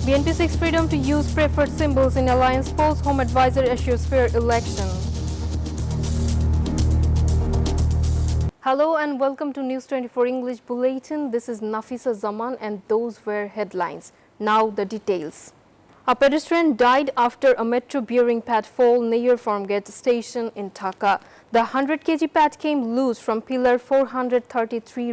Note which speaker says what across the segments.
Speaker 1: BNP seeks freedom to use preferred symbols in alliance polls. Home advisor assures fair election. Hello and welcome to News 24 English Bulletin. This is Nafisa Zaman and those were headlines. Now the details. A pedestrian died after a metro-bearing pad fall near Farmgate station in Dhaka. The 100 kg pad came loose from pillar 433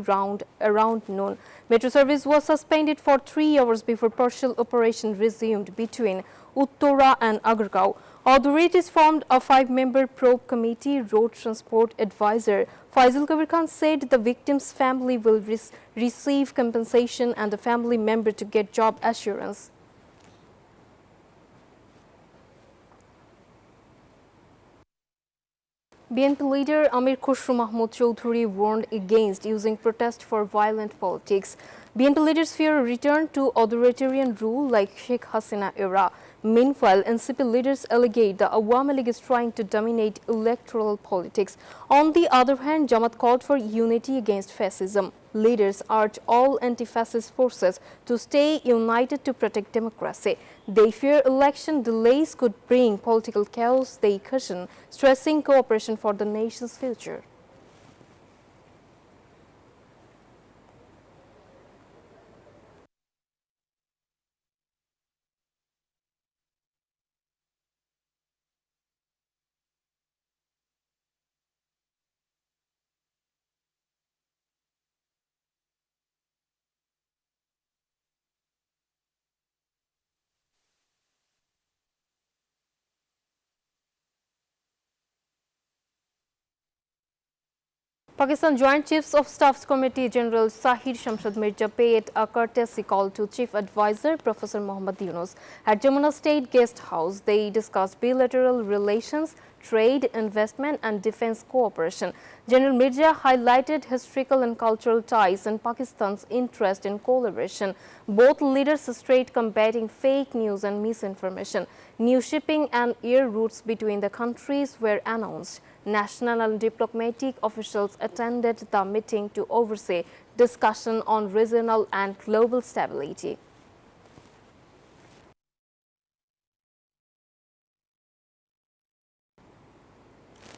Speaker 1: around noon. Metro service was suspended for 3 hours before partial operation resumed between Uttora and Agargaon. Authorities formed a 5-member probe committee. Road Transport Advisor Faisal Kabir Khan said the victim's family will receive compensation and the family member to get job assurance. BNP leader Amir Khasru warned against using protest for violent politics. BNP leaders fear a return to authoritarian rule like Sheikh Hasina era. Meanwhile, NCP leaders allegate the Awami League is trying to dominate electoral politics. On the other hand, Jamaat called for unity against fascism. Leaders urge all anti-fascist forces to stay united to protect democracy. They fear election delays could bring political chaos, they caution, stressing cooperation for the nation's future. Pakistan Joint Chiefs of Staff's Committee General Sahir Shamshad Mirza paid a courtesy call to Chief Advisor Professor Muhammad Yunus at Jamuna State Guest House. They discussed bilateral relations, trade, investment and defense cooperation. General Mirza highlighted historical and cultural ties and Pakistan's interest in collaboration. Both leaders stressed combating fake news and misinformation. New shipping and air routes between the countries were announced. National and diplomatic officials attended the meeting to oversee discussion on regional and global stability.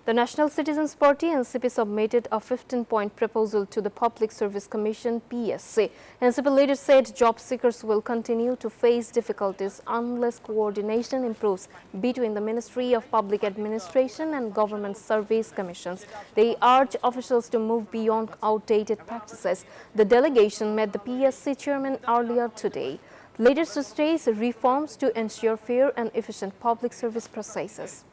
Speaker 1: The National Citizens Party NCP submitted a 15-point proposal to the Public Service Commission PSC. NCP leaders said job seekers will continue to face difficulties unless coordination improves between the Ministry of Public Administration and Government Service Commissions. They urge officials to move beyond outdated practices. The delegation met the PSC chairman earlier today. Leaders stressed reforms to ensure fair and efficient public service processes.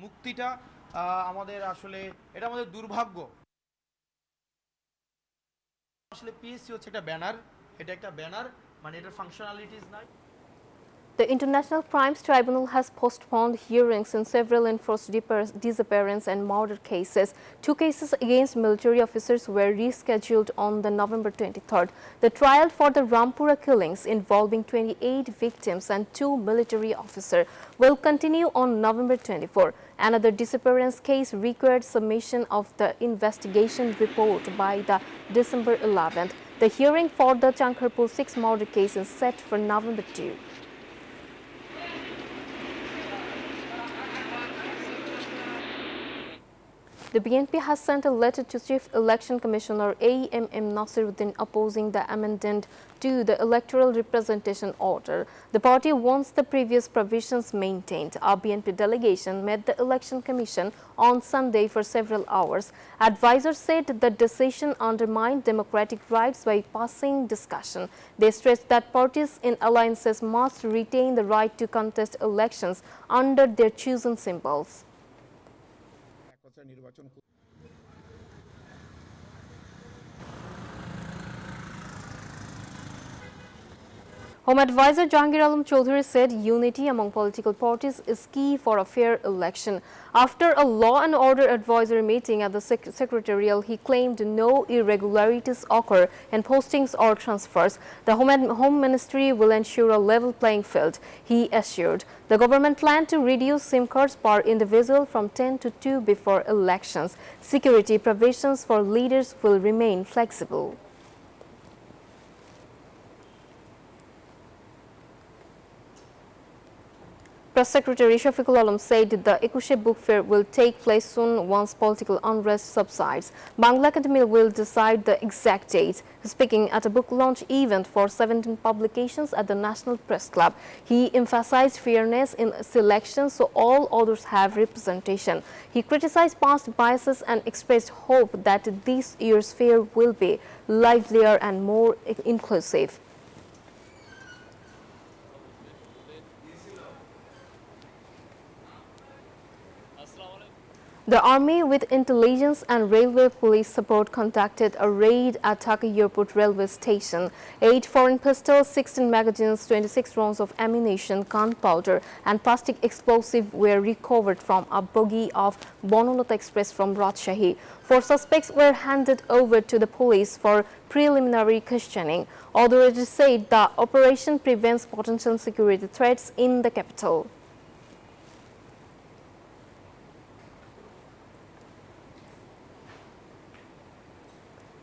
Speaker 2: মুক্তিটা আমাদের আসলে এটা আমাদের দুর্ভাগ্য আসলে PSC হচ্ছে একটা banner এটা একটা ব্যানার মানে এটার ফাংশনালিটিস নাই
Speaker 1: The International Crimes Tribunal has postponed hearings in several enforced disappearance and murder cases. 2 cases against military officers were rescheduled on the November 23rd. The trial for the Rampura killings involving 28 victims and 2 military officers will continue on November 24. Another disappearance case required submission of the investigation report by the December 11th. The hearing for the Chankarpur 6 murder case is set for November 2. The BNP has sent a letter to Chief Election Commissioner AMM Nasiruddin opposing the amendment to the Electoral Representation Order. The party wants the previous provisions maintained. Our BNP delegation met the Election Commission on Sunday for several hours. Advisors said the decision undermined democratic rights by passing discussion. They stressed that parties in alliances must retain the right to contest elections under their chosen symbols. Home Advisor Jahangir Alam Chaudhary said unity among political parties is key for a fair election. After a law and order advisory meeting at the Secretarial, he claimed no irregularities occur in postings or transfers. The Home Ministry will ensure a level playing field, he assured. The government planned to reduce SIM cards per individual from 10 to 2 before elections. Security provisions for leaders will remain flexible. Press Secretary Shafiqul Alam said the Ekushe Book Fair will take place soon once political unrest subsides. Bangla Academy will decide the exact date. Speaking at a book launch event for 17 publications at the National Press Club, he emphasized fairness in selection so all authors have representation. He criticized past biases and expressed hope that this year's fair will be livelier and more inclusive. The Army, with intelligence and railway police support, conducted a raid at Dhaka Airport railway station. 8 foreign pistols, 16 magazines, 26 rounds of ammunition, gunpowder and plastic explosive were recovered from a bogie of Bonolata Express from Rajshahi. 4 suspects were handed over to the police for preliminary questioning. Authorities said the operation prevents potential security threats in the capital.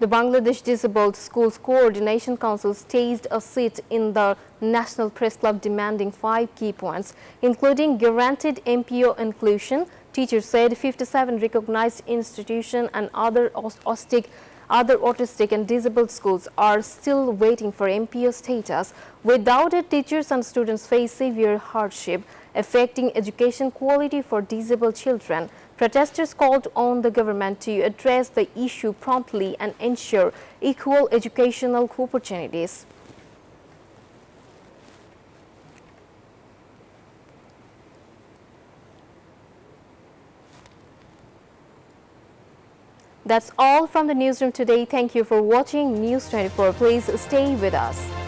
Speaker 1: The Bangladesh Disabled Schools Coordination Council staged a sit in the National Press Club demanding 5 key points, including guaranteed MPO inclusion. Teachers said 57 recognized institutions and other autistic and disabled schools are still waiting for MPO status. Without it, teachers and students face severe hardship, affecting education quality for disabled children. Protesters called on the government to address the issue promptly and ensure equal educational opportunities. That's all from the newsroom today. Thank you for watching News 24. Please stay with us.